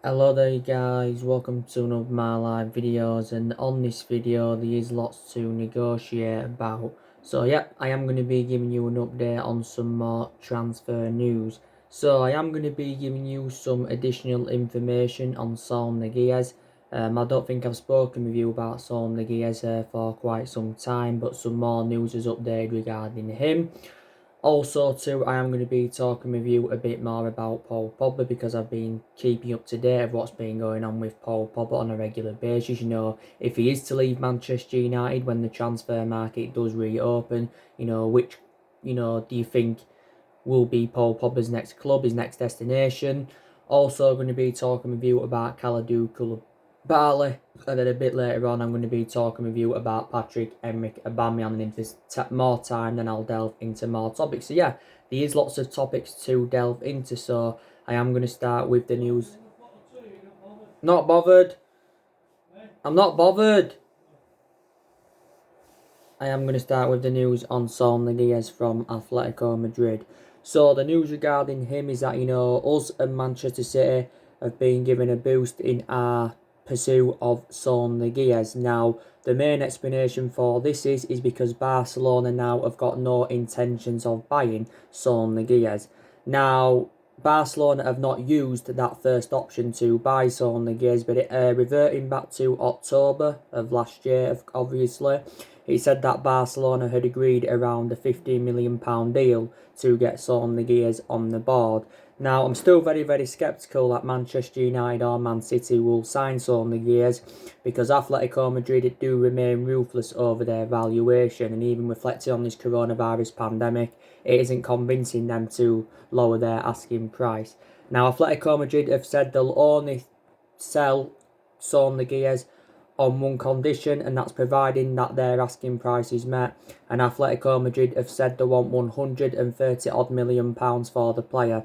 Hello there guys, welcome to one of my live videos, and on this video there is lots to negotiate about. So yep, I am going to be giving you an update on some more transfer news. So I am going to be giving you some additional information on Saul Niguez. I don't think I've spoken with you about Saul Niguez for quite some time, but some more news is updated regarding him. Also, too, I am going to be talking with you a bit more about Paul Pogba because I've been keeping up to date of what's been going on with Paul Pogba on a regular basis. If he is to leave Manchester United when the transfer market does reopen, which, do you think will be Paul Pogba's next club, his next destination? Also, going to be talking with you about Kalidou Koulibaly, and then a bit later on, I'm going to be talking with you about Patrick-Emerick Aubameyang, and if there's more time, then I'll delve into more topics. So yeah, there is lots of topics to delve into, so I am going to start with the news. Not bothered. I'm not bothered. I am going to start with the news on Saul Niguez from Atletico Madrid. So the news regarding him is that, us and Manchester City have been given a boost in our pursuit of Saul Niguez. Now, the main explanation for this is because Barcelona now have got no intentions of buying Saul Niguez. Now, Barcelona have not used that first option to buy Saul Niguez, but reverting back to October of last year, obviously, he said that Barcelona had agreed around a £15 million deal to get Saul Niguez on the board. Now, I'm still very, very sceptical that Manchester United or Man City will sign Saul Niguez because Atletico Madrid do remain ruthless over their valuation, and even reflecting on this coronavirus pandemic, it isn't convincing them to lower their asking price. Now, Atletico Madrid have said they'll only sell Saul Niguez on one condition, and that's providing that their asking price is met. And Atletico Madrid have said they want 130 odd million pounds for the player,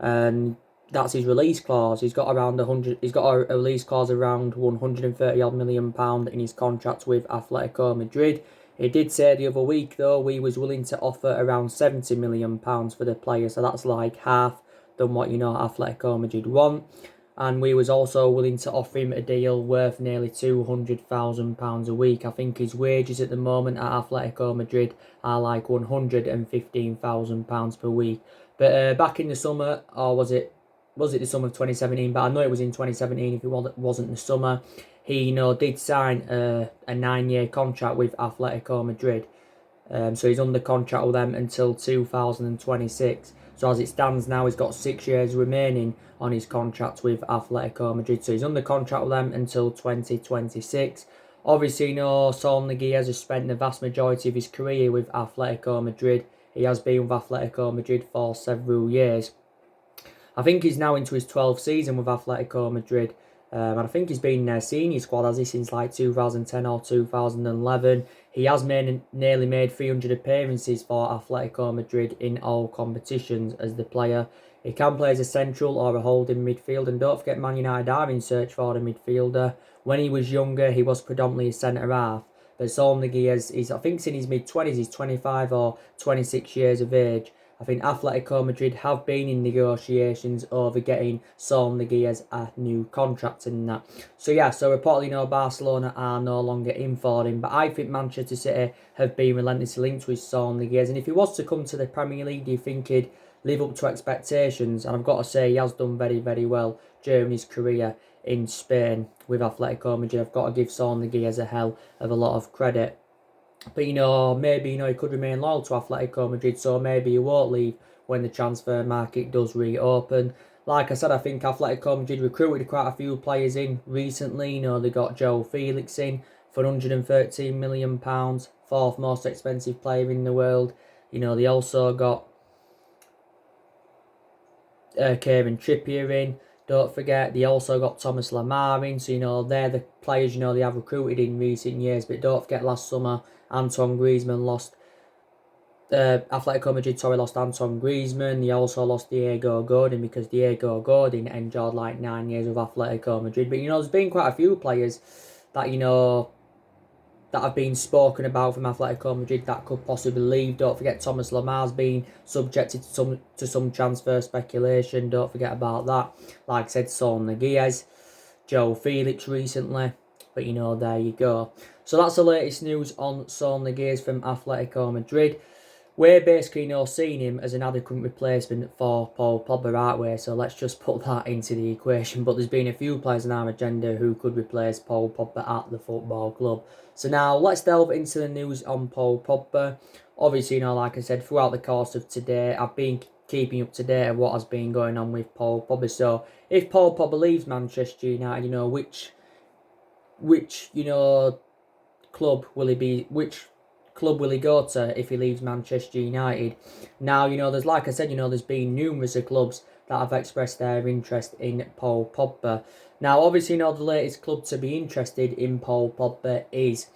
and that's his release clause. He's got around 100. He's got a release clause around 130 odd million pound in his contract with Atletico Madrid. He did say the other week though we was willing to offer around 70 million pounds for the player, so that's like half than what Atletico Madrid want. And we was also willing to offer him a deal worth nearly £200,000 a week. I think his wages at the moment at Atletico Madrid are like £115,000 per week. But back in the summer, or was it the summer of 2017? But I know it was in 2017 if it wasn't the summer. He did sign a 9-year contract with Atletico Madrid. So he's under contract with them until 2026. So as it stands now, he's got 6 years remaining on his contract with Atletico Madrid. So he's under contract with them until 2026. Obviously, Saul Niguez has spent the vast majority of his career with Atletico Madrid. He has been with Atletico Madrid for several years. I think he's now into his 12th season with Atletico Madrid. And I think he's been in their senior squad, has he, since like 2010 or 2011. He has nearly made 300 appearances for Atletico Madrid in all competitions as the player. He can play as a central or a holding midfield, and don't forget Man United are in search for a midfielder. When he was younger, he was predominantly a centre-half. But Saul Niguez is, I think, in his mid-20s, he's 25 or 26 years of age. I think Atletico Madrid have been in negotiations over getting Saul Niguez a new contract and that. So reportedly Barcelona are no longer in for him, but I think Manchester City have been relentlessly linked with Saul Niguez, and if he was to come to the Premier League, do you think he'd live up to expectations? And I've got to say, he has done very, very well during his career in Spain with Atletico Madrid. I've got to give Saul Niguez a hell of a lot of credit. But maybe he could remain loyal to Atletico Madrid, so maybe he won't leave when the transfer market does reopen. Like I said, I think Atletico Madrid recruited quite a few players in recently. They got Joe Felix in for £113 million, fourth most expensive player in the world. They also got Kieran Trippier in. Don't forget, they also got Thomas Lemar in. So, they're the players, they have recruited in recent years. But don't forget, last summer, Antoine Griezmann lost. Atletico Madrid, lost Antoine Griezmann. They also lost Diego Godin because Diego Godin enjoyed like 9 years with Atletico Madrid. But, there's been quite a few players that, that have been spoken about from Atletico Madrid that could possibly leave. Don't forget Thomas Lamar's been subjected to some transfer speculation. Don't forget about that. Like I said, Saul Niguez, Joe Felix recently. But there you go. So that's the latest news on Saul Niguez from Atletico Madrid. We're basically seeing him as an adequate replacement for Paul Pogba, aren't we? So let's just put that into the equation. But there's been a few players on our agenda who could replace Paul Pogba at the football club. So now let's delve into the news on Paul Pogba. Obviously, like I said, throughout the course of today, I've been keeping up to date on what has been going on with Paul Pogba. So if Paul Pogba leaves Manchester United, which club will he be? Which club will he go to if he leaves Manchester United? Now, there's, like I said, there's been numerous of clubs that have expressed their interest in Paul Pogba. Now, obviously, the latest club to be interested in Paul Pogba is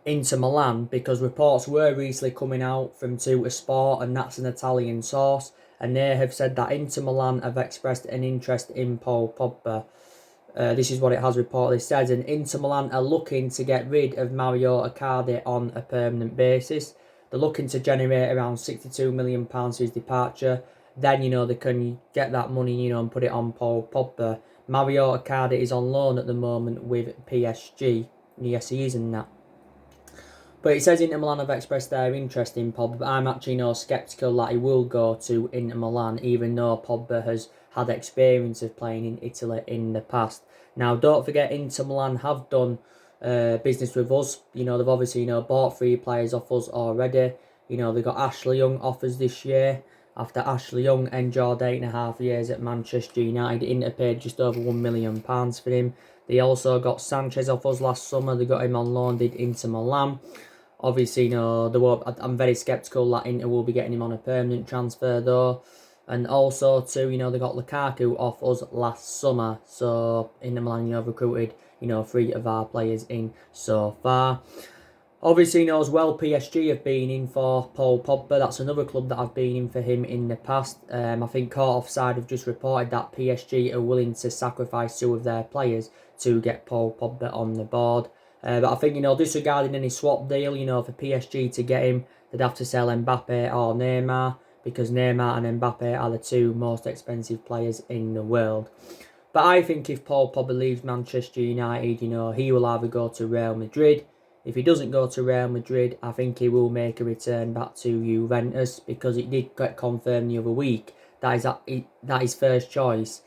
Inter Milan, because reports were recently coming out from Sport, and that's an Italian source, and they have said that Inter Milan have expressed an interest in Paul Pogba. This is what it has reportedly said, and Inter Milan are looking to get rid of Mario Icardi on a permanent basis. They're looking to generate around £62 million for his departure. Then, they can get that money, and put it on Paul Pogba. Mario Icardi is on loan at the moment with PSG. Yes, he is in that. But it says Inter Milan have expressed their interest in Pogba, but I'm actually sceptical that he will go to Inter Milan, even though Pogba has had experience of playing in Italy in the past. Now, don't forget, Inter Milan have done business with us. They've obviously bought 3 players off us already. They got Ashley Young offers this year. After Ashley Young endured 8.5 years at Manchester United, Inter paid just over £1 million for him. They also got Sanchez off us last summer. They got him on loan, did Inter Milan. Obviously, I'm very sceptical that Inter will be getting him on a permanent transfer though. And also too, they got Lukaku off us last summer. So Inter Milan, recruited, 3 of our players in so far. Obviously, as well, PSG have been in for Paul Pogba. That's another club that have been in for him in the past. I think Caught Offside have just reported that PSG are willing to sacrifice 2 of their players to get Paul Pogba on the board. But I think, disregarding any swap deal, for PSG to get him, they'd have to sell Mbappe or Neymar, because Neymar and Mbappe are the 2 most expensive players in the world. But I think if Paul Pogba leaves Manchester United, he will either go to Real Madrid. If he doesn't go to Real Madrid, I think he will make a return back to Juventus, because it did get confirmed the other week that his first choice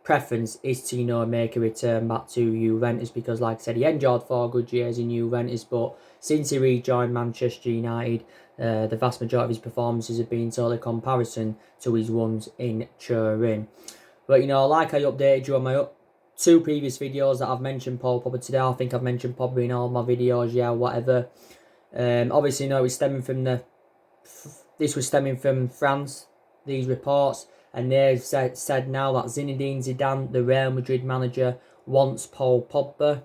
preference is to make a return back to Juventus, because like I said, he enjoyed 4 good years in Juventus, but since he rejoined Manchester United, the vast majority of his performances have been totally comparison to his ones in Turin. But like I updated you on my 2 previous videos that I've mentioned Paul Pogba today. I think I've mentioned Pogba in all my videos, whatever. Obviously, this was stemming from France, these reports, and they've said now that Zinedine Zidane, the Real Madrid manager, wants Paul Pogba.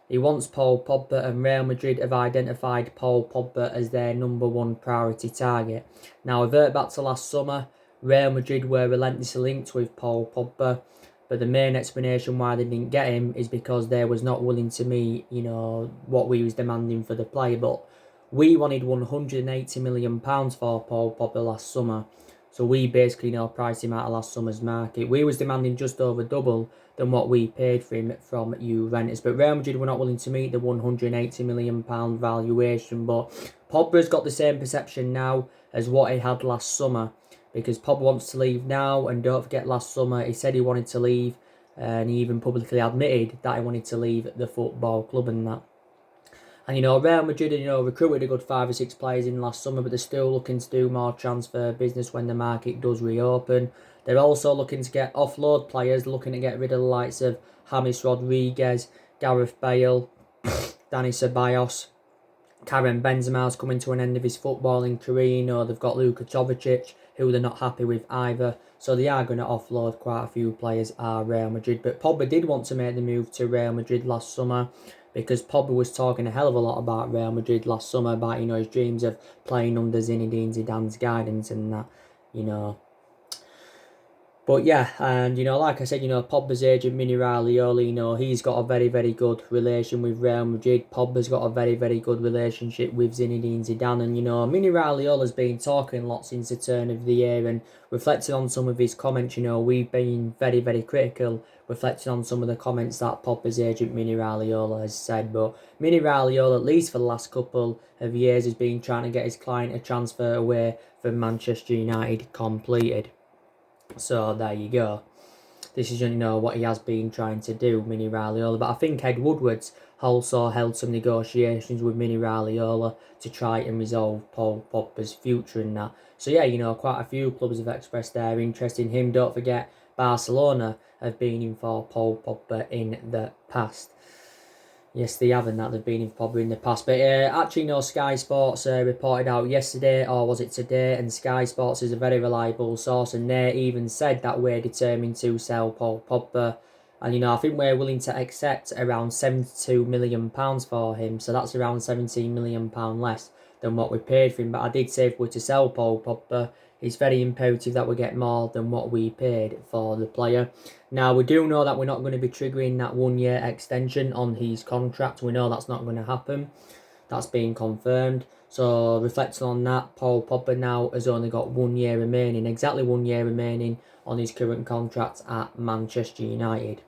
He wants Paul Pogba, and Real Madrid have identified Paul Pogba as their number 1 priority target. Now, revert back to last summer, Real Madrid were relentlessly linked with Paul Pogba, but the main explanation why they didn't get him is because they was not willing to meet, what we was demanding for the player. But we wanted £180 million for Paul Pogba last summer. So we basically priced him out of last summer's market. We was demanding just over double than what we paid for him from Juventus. But Real Madrid were not willing to meet the £180 million valuation. But Pogba's got the same perception now as what he had last summer, because Pogba wants to leave now. And don't forget, last summer he said he wanted to leave, and he even publicly admitted that he wanted to leave the football club and that. And Real Madrid, recruited a good 5 or 6 players in last summer, but they're still looking to do more transfer business when the market does reopen. They're also looking to get offload players, looking to get rid of the likes of James Rodriguez, Gareth Bale, Dani Ceballos. Karim Benzema's coming to an end of his footballing career. They've got Luka Jovic, who they're not happy with either. So they are going to offload quite a few players at Real Madrid. But Pogba did want to make the move to Real Madrid last summer, because Pogba was talking a hell of a lot about Real Madrid last summer, about, his dreams of playing under Zinedine Zidane's guidance and that, But yeah, and like I said, Pogba's agent Mini Raiola, he's got a very, very good relation with Real Madrid. Pogba's got a very, very good relationship with Zinedine Zidane, and Mini Raiola's been talking a lot since the turn of the year and reflecting on some of his comments. We've been very, very critical, reflecting on some of the comments that Pogba's agent Mini Raiola has said. But Mini Raiola, at least for the last couple of years, has been trying to get his client a transfer away from Manchester United completed. So there you go. This is what he has been trying to do, Mini Raiola. But I think Ed Woodward's also held some negotiations with Mini Raiola to try and resolve Paul Pogba's future in that. So yeah, quite a few clubs have expressed their interest in him. Don't forget, Barcelona have been in for Paul Pogba in the past. Yes, they haven't. That they've been in Pogba in the past. But actually, Sky Sports reported out yesterday, or was it today? And Sky Sports is a very reliable source, and they even said that we're determined to sell Paul Pogba. And I think we're willing to accept around £72 million for him. So that's around £17 million less than what we paid for him. But I did say if we're to sell Paul Pogba, it's very imperative that we get more than what we paid for the player. Now, we do know that we're not going to be triggering that 1 year extension on his contract. We know that's not going to happen. That's been confirmed. So, reflecting on that, Paul Pogba now has only got 1 year remaining, exactly 1 year remaining on his current contract at Manchester United.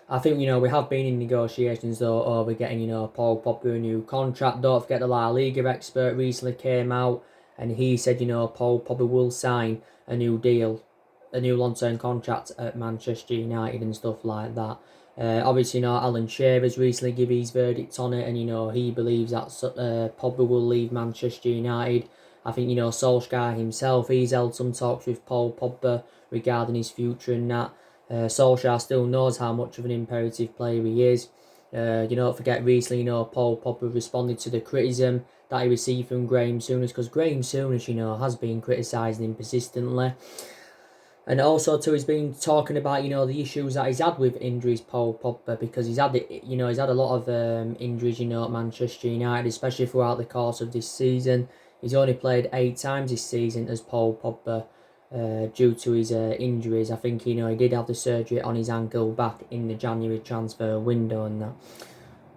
I think, we have been in negotiations, though, over getting, Paul Pogba a new contract. Don't forget the La Liga expert recently came out and he said, Paul Pogba will sign a new deal, a new long-term contract at Manchester United and stuff like that. Obviously, Alan Shearer's recently given his verdict on it, and he believes that Pogba will leave Manchester United. I think Solskjaer himself, he's held some talks with Paul Pogba regarding his future and that. Solskjaer still knows how much of an imperative player he is. Don't forget recently, Paul Pogba responded to the criticism that he received from Graham Souness, because Graham Souness, has been criticising him persistently. And also too, he's been talking about, the issues that he's had with injuries, Paul Pogba, because he's had a lot of injuries, at Manchester United, especially throughout the course of this season. He's only played 8 times this season as Paul Pogba, due to his injuries. I think, he did have the surgery on his ankle back in the January transfer window and that.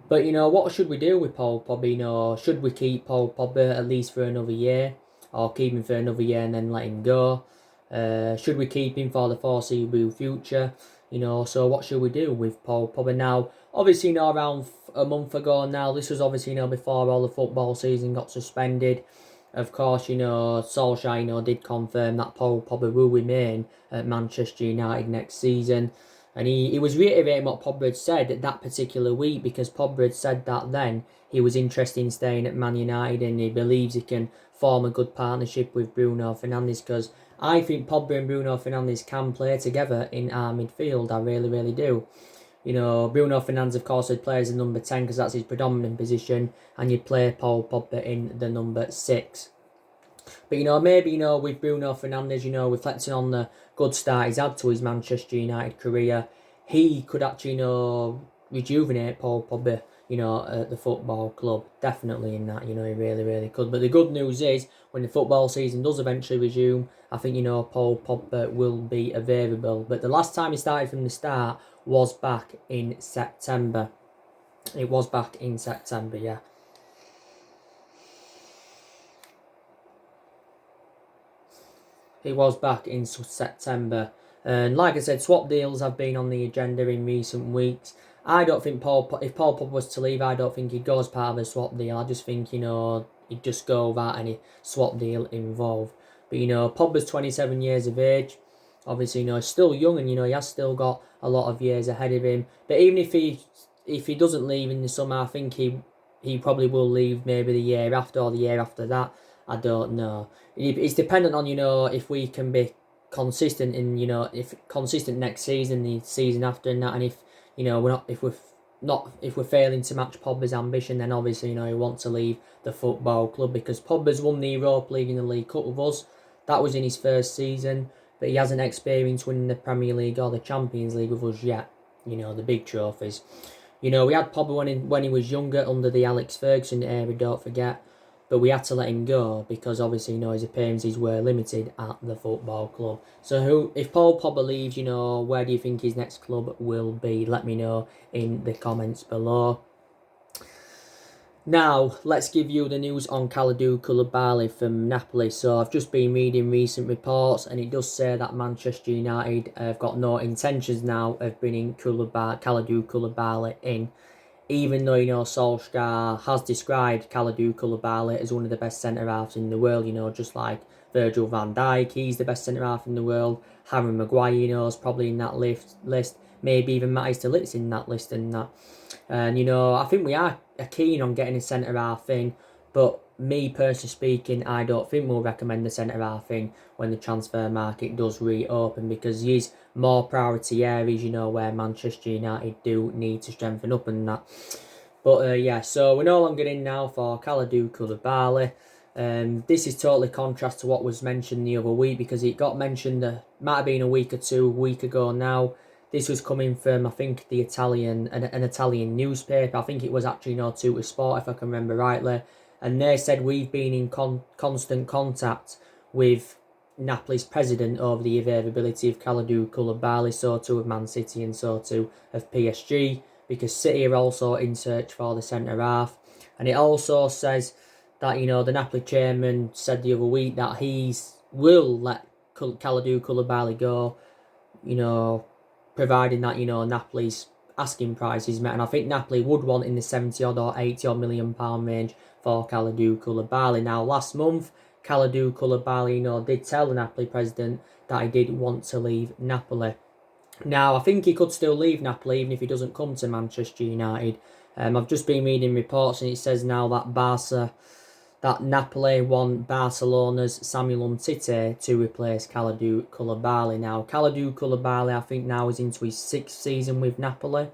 But, what should we do with Paul Pogba? Should we keep Paul Pogba at least for another year? Or keep him for another year and then let him go? Should we keep him for the foreseeable future? So what should we do with Paul Pogba now? Obviously, around a month ago now, this was obviously, before all the football season got suspended. Of course, Solskjaer, did confirm that Paul Pogba will remain at Manchester United next season. And he was reiterating what Pogba had said that particular week, because Pogba had said that then he was interested in staying at Man United and he believes he can form a good partnership with Bruno Fernandes, because I think Pogba and Bruno Fernandes can play together in our midfield. I really, really do. Bruno Fernandes, of course, would play as a number 10 because that's his predominant position, and you'd play Paul Pogba in the number 6. But, maybe, with Bruno Fernandes, reflecting on the good start he's had to his Manchester United career, he could actually, rejuvenate Paul Pogba, at the football club. Definitely in that, he really, really could. But the good news is, when the football season does eventually resume, I think, Paul Pogba will be available. But the last time he started from the start was back in September. It was back in September, yeah. It was back in September. And like I said, swap deals have been on the agenda in recent weeks. I don't think if Paul Pogba was to leave, I don't think he'd go as part of a swap deal. I just think, he'd just go without any swap deal involved. But, Pogba's 27 years of age. Obviously, he's still young and, he has still got a lot of years ahead of him. But even if he doesn't leave in the summer, I think he probably will leave maybe the year after or the year after that. I don't know. It's dependent on, if we can be consistent in, if consistent next season, the season after and that, and if, if we're failing to match Pogba's ambition, then obviously, he wants to leave the football club, because Pogba's won the Europa League and the League Cup with us. That was in his first season, but he hasn't experienced winning the Premier League or the Champions League with us yet. The big trophies. We had Pogba when he was younger under the Alex Ferguson era, don't forget. but we had to let him go because obviously, his appearances were limited at the football club. So if Paul Pogba leaves, where do you think his next club will be? Let me know in the comments below. Now, let's give you the news on Kalidou Koulibaly from Napoli. So I've just been reading recent reports and it does say that Manchester United have got no intentions now of bringing Kalidou Koulibaly in. Even though, Solskjaer has described Kalidou Koulibaly as one of the best centre-halves in the world, just like Virgil van Dijk, he's the best centre-half in the world. Harry Maguire, is probably in that list. Maybe even Matthijs de Ligt's in that list and that. And, I think we are keen on getting a centre-half thing, but me personally speaking, I don't think we'll recommend the centre-half thing when the transfer market does reopen because he's more priority areas, where Manchester United do need to strengthen up and that. But yeah, so we're no longer in now for Kalidou Koulibaly. This is totally contrast to what was mentioned the other week because it got mentioned, might have been a week ago now. This was coming from, I think, an Italian newspaper. I think it was actually Tutor Sport, if I can remember rightly. And they said we've been in constant contact with Napoli's president over the availability of Kalidou Koulibaly, so too of Man City and so too of PSG, because City are also in search for the centre-half. And it also says that, the Napoli chairman said the other week that he will let Kalidou Koulibaly go, providing that, Napoli's asking price is met. And I think Napoli would want in the 70-odd or 80-odd million pound range for Kalidou Koulibaly. Now, last month, Kalidou Koulibaly, did tell the Napoli president that he did want to leave Napoli. Now, I think he could still leave Napoli even if he doesn't come to Manchester United. I've just been reading reports and it says now that Napoli want Barcelona's Samuel Umtiti to replace Kalidou Koulibaly. Now, Kalidou Koulibaly, I think now is into his 6th season with Napoli.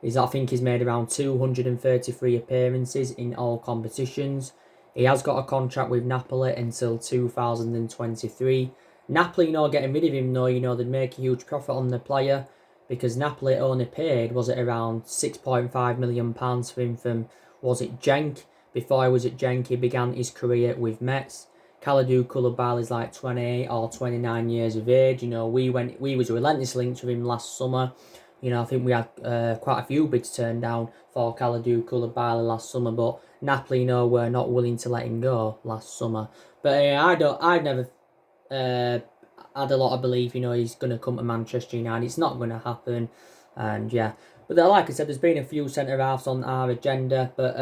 I think he's made around 233 appearances in all competitions. He has got a contract with Napoli until 2023. Napoli, getting rid of him, they'd make a huge profit on the player because Napoli only paid, was it around £6.5 million for him from, was it Genk? Before he was at Genk, he began his career with Metz. Kalidou Koulibaly is like 28 or 29 years of age. We was relentlessly linked to him last summer. I think we had quite a few bids turned down for Kalidou Koulibaly last summer, but Napoli, were not willing to let him go last summer. But I never had a lot of belief, he's going to come to Manchester United. It's not going to happen, and yeah. But like I said, there's been a few centre-halves on our agenda, but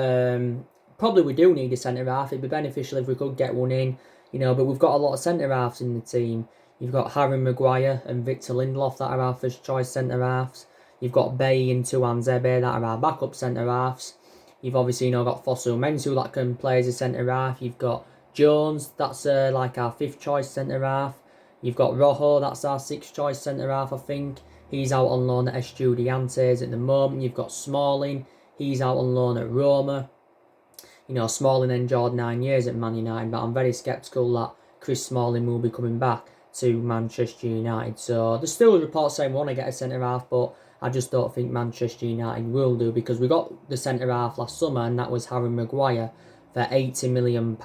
probably we do need a centre-half. It'd be beneficial if we could get one in, but we've got a lot of centre-halves in the team. You've got Harry Maguire and Victor Lindelof that are our first choice centre-halves. You've got Bay and Tuanzebe that are our backup centre-halves. You've obviously got Fosu Mensah that can play as a centre-half. You've got Jones, that's like our 5th choice centre-half. You've got Rojo, that's our 6th choice centre-half, I think. He's out on loan at Estudiantes at the moment. You've got Smalling, he's out on loan at Roma. Smalling endured 9 years at Man United, but I'm very sceptical that Chris Smalling will be coming back to Manchester United. So there's still reports saying we want to get a centre-half, but I just don't think Manchester United will do because we got the centre-half last summer and that was Harry Maguire for £80 million.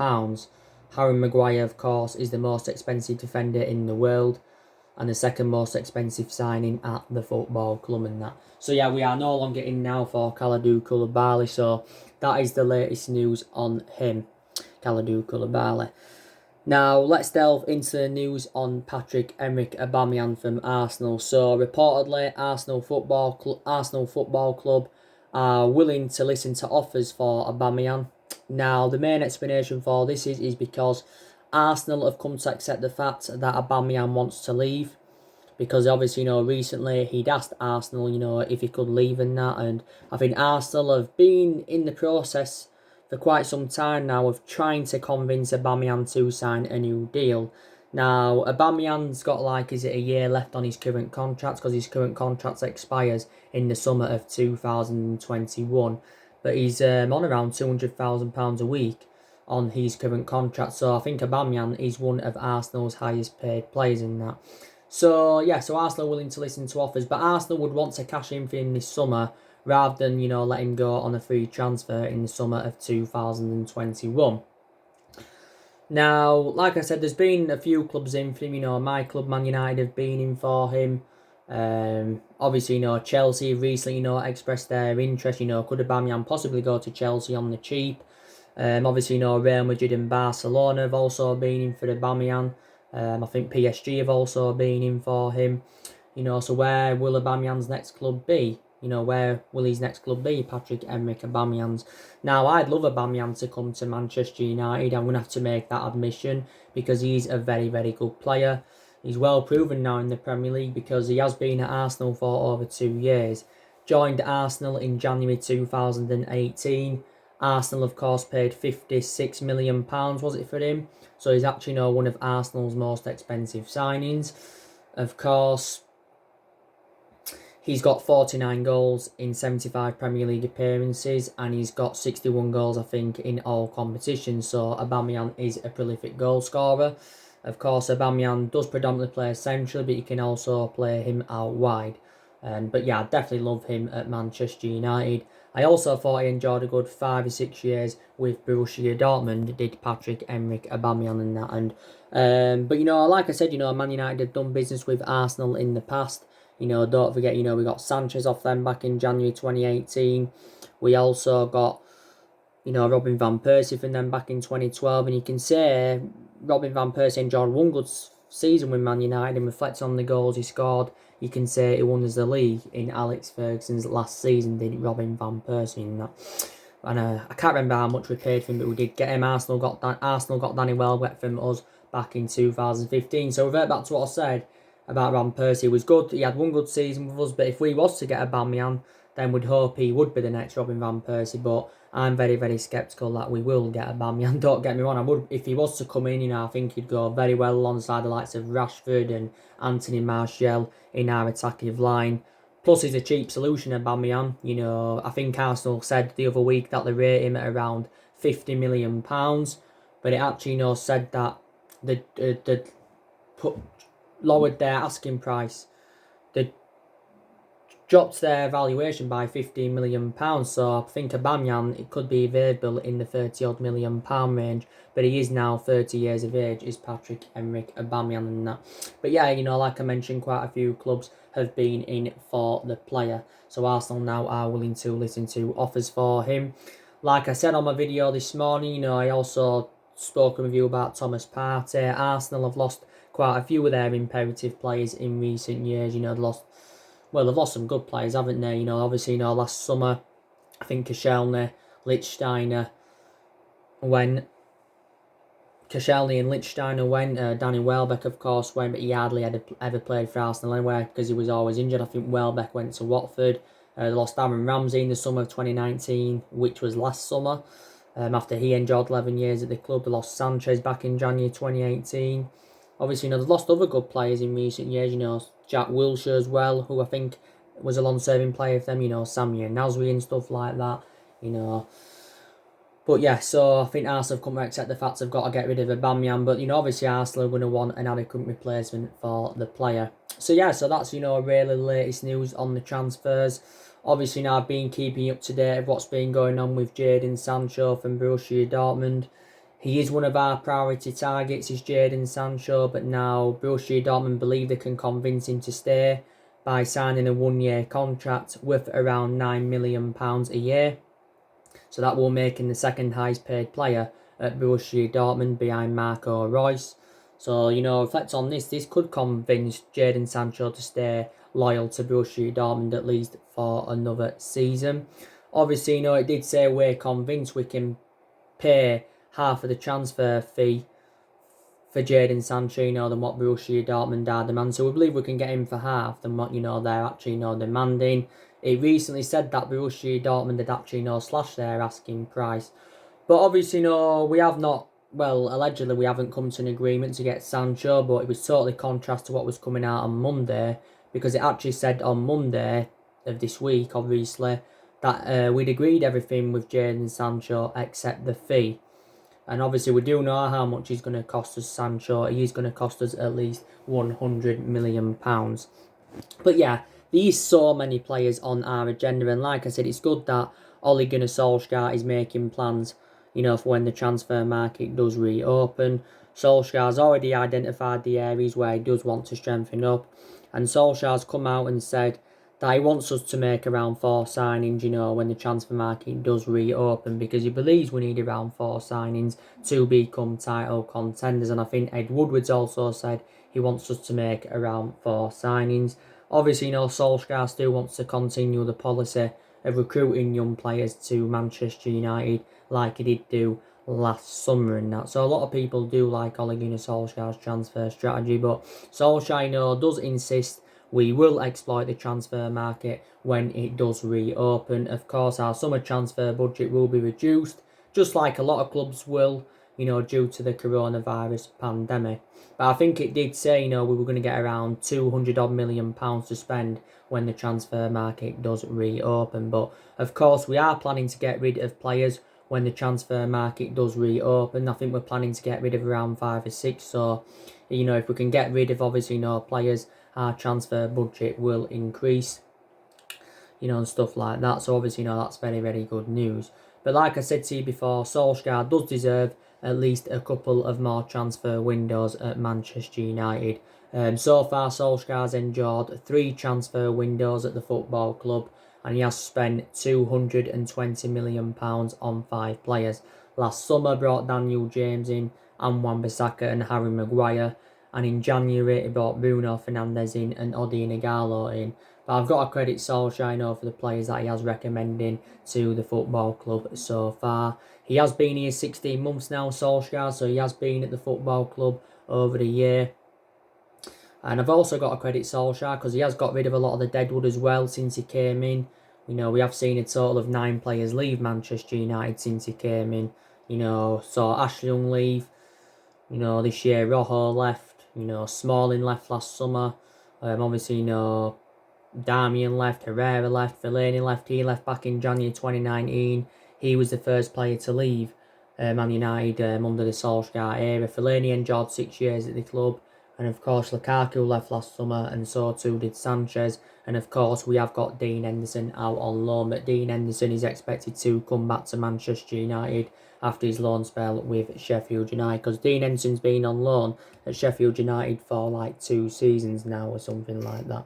Harry Maguire, of course, is the most expensive defender in the world and the second most expensive signing at the football club and that. So yeah, we are no longer in now for Kalidou Koulibaly, so that is the latest news on him, Kalidou Koulibaly. Now, let's delve into the news on Pierre-Emerick Aubameyang from Arsenal. So, reportedly, Arsenal Football Club are willing to listen to offers for Aubameyang. Now, the main explanation for this is because Arsenal have come to accept the fact that Aubameyang wants to leave. Because obviously, recently he'd asked Arsenal, if he could leave and that. And I think Arsenal have been in the process for quite some time now of trying to convince Aubameyang to sign a new deal. Now, Aubameyang's got a year left on his current contract because his current contract expires in the summer of 2021. But he's on around £200,000 a week on his current contract. So I think Aubameyang is one of Arsenal's highest paid players in that. So yeah, Arsenal are willing to listen to offers, but Arsenal would want to cash in for him this summer rather than, let him go on a free transfer in the summer of 2021. Now, like I said, there's been a few clubs in for him. You know, my club, Man United, have been in for him. Obviously, you know, Chelsea recently, you know, expressed their interest. You know, could Aubameyang possibly go to Chelsea on the cheap? Obviously, you know, Real Madrid and Barcelona have also been in for Aubameyang. I think PSG have also been in for him. You know, so where will Aubameyang's next club be? You know, where will his next club be? Patrick-Emerick Aubameyang's. Now, I'd love Aubameyang to come to Manchester United. I'm going to have to make that admission because he's a very, very good player. He's well proven now in the Premier League because he has been at Arsenal for over 2 years. Joined Arsenal in January 2018. Arsenal, of course, paid £56 million, was it, for him? So he's actually now one of Arsenal's most expensive signings. Of course, he's got 49 goals in 75 Premier League appearances and he's got 61 goals, I think, in all competitions. So Aubameyang is a prolific goal scorer. Of course, Aubameyang does predominantly play centrally, but you can also play him out wide. But yeah, I definitely love him at Manchester United. I also thought he enjoyed a good 5 or 6 years with Borussia Dortmund, did Patrick-Emerick Aubameyang and that. But you know, like I said, you know, Man United have done business with Arsenal in the past. You know, don't forget, you know, we got Sanchez off them back in January 2018. We also got, you know, Robin Van Persie from them back in 2012. And you can say Robin Van Persie enjoyed one good season with Man United and reflects on the goals he scored. You can say he won us the league in Alex Ferguson's last season, did Robin Van Persie in that. And I can't remember how much we paid for him, but we did get him. Arsenal got Danny Welbeck from us back in 2015. So revert back to what I said about Van Persie. He was good. He had one good season with us, but if we was to get Aubameyang, then we'd hope he would be the next Robin Van Persie. But I'm very, very sceptical that we will get Aubameyang. Don't get me wrong. I would, if he was to come in, you know, I think he'd go very well alongside the likes of Rashford and Anthony Martial in our attacking line. Plus, he's a cheap solution, Aubameyang. You know, I think Arsenal said the other week that they rate him at around £50 million, but it actually, you know, said that they lowered their asking price. They dropped their valuation by £15 million. So I think Aubameyang, it could be available in the £30-odd million range. But he is now 30 years of age, is Patrick-Emerick Aubameyang and that. But yeah, you know, like I mentioned, quite a few clubs have been in for the player. So Arsenal now are willing to listen to offers for him. Like I said on my video this morning, you know, I also spoke with you about Thomas Partey. Arsenal have lost quite a few of their imperative players in recent years. You know, they've lost some good players, haven't they? You know, obviously, you know, last summer, I think Koscielny, Lichtsteiner went. Koscielny and Lichtsteiner went. Danny Welbeck, of course, went, but he hardly ever played for Arsenal anyway because he was always injured. I think Welbeck went to Watford. They lost Aaron Ramsey in the summer of 2019, which was last summer. After he enjoyed 11 years at the club, they lost Sanchez back in January 2018. Obviously, you know, they've lost other good players in recent years. You know, Jack Wilshere as well, who I think was a long-serving player for them. You know, Samir Nasri and stuff like that. You know. But yeah, so I think Arsenal have come to accept the fact they've got to get rid of Aubameyang. But, you know, obviously Arsenal are going to want an adequate replacement for the player. So yeah, so that's, you know, really the latest news on the transfers. Obviously now I've been keeping up to date of what's been going on with Jadon Sancho from Borussia Dortmund. He is one of our priority targets, is Jadon Sancho, but now Borussia Dortmund believe they can convince him to stay by signing a 1-year contract worth around £9 million a year. So that will make him the second highest paid player at Borussia Dortmund behind Marco Reus. So, you know, reflect on this. This could convince Jadon Sancho to stay loyal to Borussia Dortmund at least for another season. Obviously, you know, it did say we're convinced we can pay half of the transfer fee for Jadon Sancho, you know, than what Borussia Dortmund are demanding. So we believe we can get him for half than what, you know, they're actually, you know, demanding. It recently said that Borussia Dortmund had actually, you know, slashed their asking price. But obviously, you know, we have not, well, allegedly we haven't come to an agreement to get Sancho, but it was totally contrast to what was coming out on Monday, because it actually said on Monday of this week, obviously, that we'd agreed everything with Jadon Sancho except the fee. And obviously we do know how much he's going to cost us, Sancho. He's going to cost us at least £100 million. But yeah, there's so many players on our agenda. And like I said, it's good that Ole Gunnar Solskjaer is making plans, for when the transfer market does reopen. Solskjaer's already identified the areas where he does want to strengthen up, and Solskjaer's come out and said that he wants us to make around 4 signings, when the transfer market does reopen, because he believes we need around 4 signings to become title contenders. And I think Ed Woodward's also said he wants us to make around 4 signings. Obviously, Solskjaer still wants to continue the policy of recruiting young players to Manchester United like he did do last summer and that. So a lot of people do like Ole Gunnar Solskjaer's transfer strategy, but Solskjaer, does insist we will exploit the transfer market when it does reopen. Of course, our summer transfer budget will be reduced, just like a lot of clubs will, due to the coronavirus pandemic. But I think it did say, we were going to get around £200 million to spend when the transfer market does reopen. But of course, we are planning to get rid of players when the transfer market does reopen. I think we're planning to get rid of around 5 or 6. So, if we can get rid of, obviously, players, our transfer budget will increase, and stuff like that. So obviously, that's very, very good news. But like I said to you before, Solskjaer does deserve at least a couple of more transfer windows at Manchester United. So far, Solskjaer's endured 3 transfer windows at the football club, and he has spent £220 million on 5 players. Last summer brought Daniel James in, and Wan-Bissaka and Harry Maguire. And in January, he brought Bruno Fernandes in and Odi Nigalo in. But I've got to credit Solskjaer, for the players that he has recommending to the football club so far. He has been here 16 months now, Solskjaer, so he has been at the football club over the year. And I've also got to credit Solskjaer because he has got rid of a lot of the deadwood as well since he came in. We have seen a total of 9 players leave Manchester United since he came in. So Ashley Young leave. This year Rojo left. Smalling left last summer. Obviously, Darmian left, Herrera left, Fellaini left. He left back in January 2019. He was the first player to leave Man United under the Solskjaer era. Fellaini endured 6 years at the club. And of course, Lukaku left last summer, and so too did Sanchez. And of course, we have got Dean Henderson out on loan. But Dean Henderson is expected to come back to Manchester United after his loan spell with Sheffield United, because Dean Henderson's been on loan at Sheffield United for like 2 seasons now or something like that.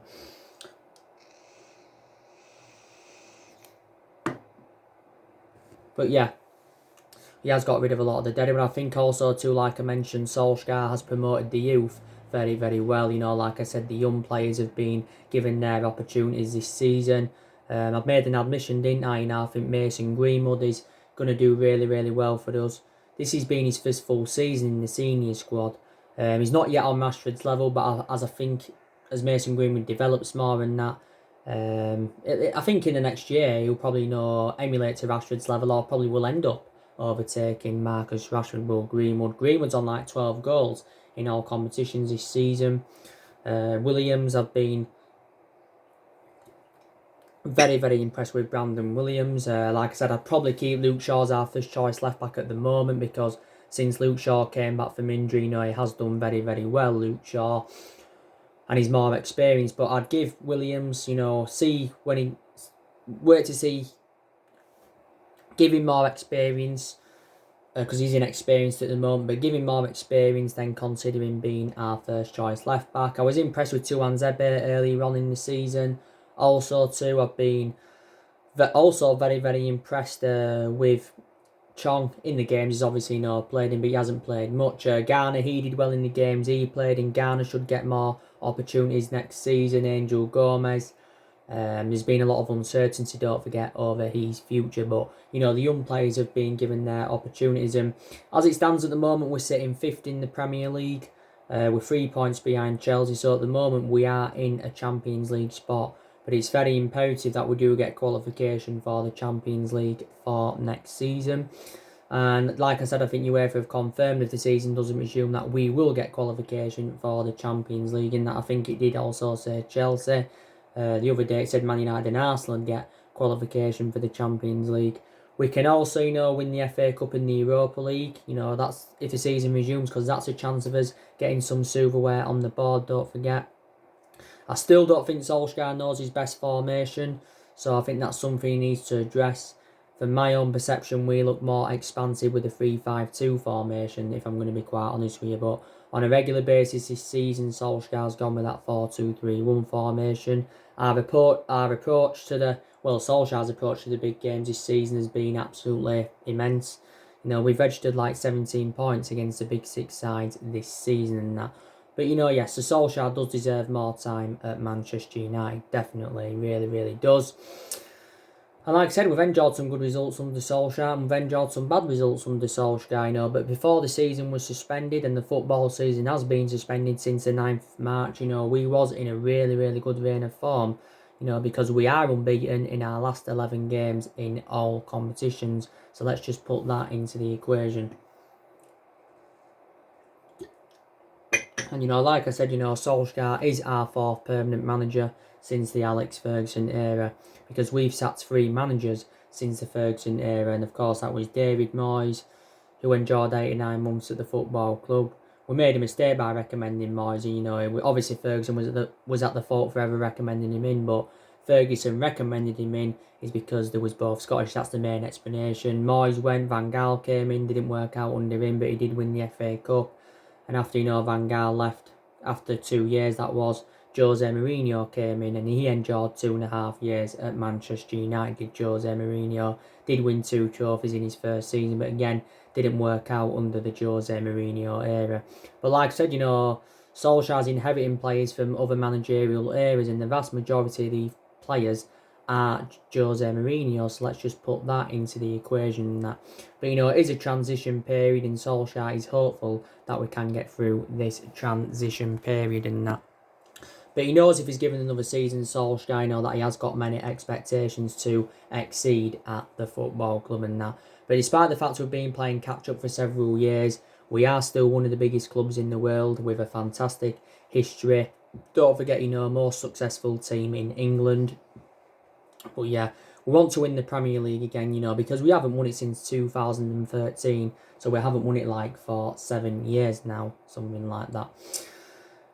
But yeah, he has got rid of a lot of the dead. But I think also too, like I mentioned, Solskjaer has promoted the youth very, very well. Like I said, the young players have been given their opportunities this season. I've made an admission, didn't I? I think Mason Greenwood is going to do really, really well for us. This has been his first full season in the senior squad. He's not yet on Rashford's level, but as Mason Greenwood develops more and that, I think in the next year he'll probably emulate to Rashford's level, or probably will end up overtaking Marcus Rashford will Greenwood. Greenwood's on like 12 goals in all competitions this season. Williams, I've been very, very impressed with Brandon Williams. Like I said, I'd probably keep Luke Shaw as our first choice left back at the moment, because since Luke Shaw came back from injury, he has done very, very well, Luke Shaw, and he's more experienced. But I'd give Williams, see when he wait to see, give him more experience, because he's inexperienced at the moment, but give him more experience than considering being our first choice left back. I was impressed with Tuan Zebe earlier on in the season. Also, too, I've been also very, very impressed with Chong in the games. He's obviously played him, but he hasn't played much. Garner, he did well in the games he played, and Garner should get more opportunities next season. Angel Gomez. There's been a lot of uncertainty, don't forget, over his future. But, the young players have been given their opportunities. And as it stands at the moment, we're sitting 5th in the Premier League. We're 3 points behind Chelsea. So at the moment, we are in a Champions League spot. But it's very imperative that we do get qualification for the Champions League for next season. And like I said, I think UEFA have confirmed if the season doesn't resume that we will get qualification for the Champions League. And that I think it did also say Chelsea. The other day it said Man United and Arsenal get qualification for the Champions League. We can also, win the FA Cup and the Europa League. That's if the season resumes, because that's a chance of us getting some silverware on the board, don't forget. I still don't think Solskjaer knows his best formation, so I think that's something he needs to address. from my own perception, we look more expansive with the 3-5-2 formation, if I'm going to be quite honest with you. But on a regular basis this season, Solskjaer's gone with that 4-2-3-1 formation. Our approach to the, well, Solskjaer's approach to the big games this season has been absolutely immense. You know, we've registered like 17 points against the big six sides this season and that. But, you know, yes, so Solskjaer does deserve more time at Manchester United. Definitely, he really, really does. And like I said, we've enjoyed some good results under Solskjaer, and we've enjoyed some bad results under Solskjaer, you know. But before the season was suspended, and the football season has been suspended since the 9th of March, you know, we was in a really, really good vein of form, you know, because we are unbeaten in our last 11 games in all competitions. So let's just put that into the equation. And, you know, like I said, you know, Solskjaer is our 4th permanent manager since the Alex Ferguson era, because we've sacked 3 managers since the Ferguson era, and of course that was David Moyes, who enjoyed 89 months at the football club. We made a mistake by recommending Moyes, and, you know, obviously Ferguson was at the fault for ever recommending him in, but Ferguson recommended him in is because there was both Scottish. That's the main explanation. Moyes went, Van Gaal came in, didn't work out under him, but he did win the FA Cup. And after, you know, Van Gaal left, after 2 years that was, Jose Mourinho came in, and he enjoyed 2.5 years at Manchester United. Jose Mourinho did win 2 trophies in his first season, but again, didn't work out under the Jose Mourinho era. But like I said, you know, Solskjaer's inheriting players from other managerial eras, and the vast majority of the players are Jose Mourinho, so let's just put that into the equation and that. But, you know, it is a transition period, and Solskjaer is hopeful that we can get through this transition period and that. But he knows if he's given another season, Solskjaer, you know that he has got many expectations to exceed at the football club and that. But despite the fact we've been playing catch-up for several years, we are still one of the biggest clubs in the world with a fantastic history. Don't forget, you know, most successful team in England. But yeah, we want to win the Premier League again, you know, because we haven't won it since 2013. So we haven't won it like for 7 years now, something like that.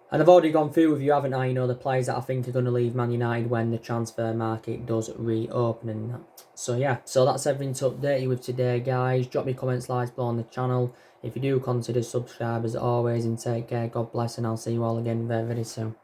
And I've already gone through with you, haven't I, you know, the players that I think are going to leave Man United when the transfer market does reopen and that. So yeah, so that's everything to update you with today, guys. Drop me comments, likes below on the channel. If you do, consider subscribe as always, and take care. God bless, and I'll see you all again very, very soon.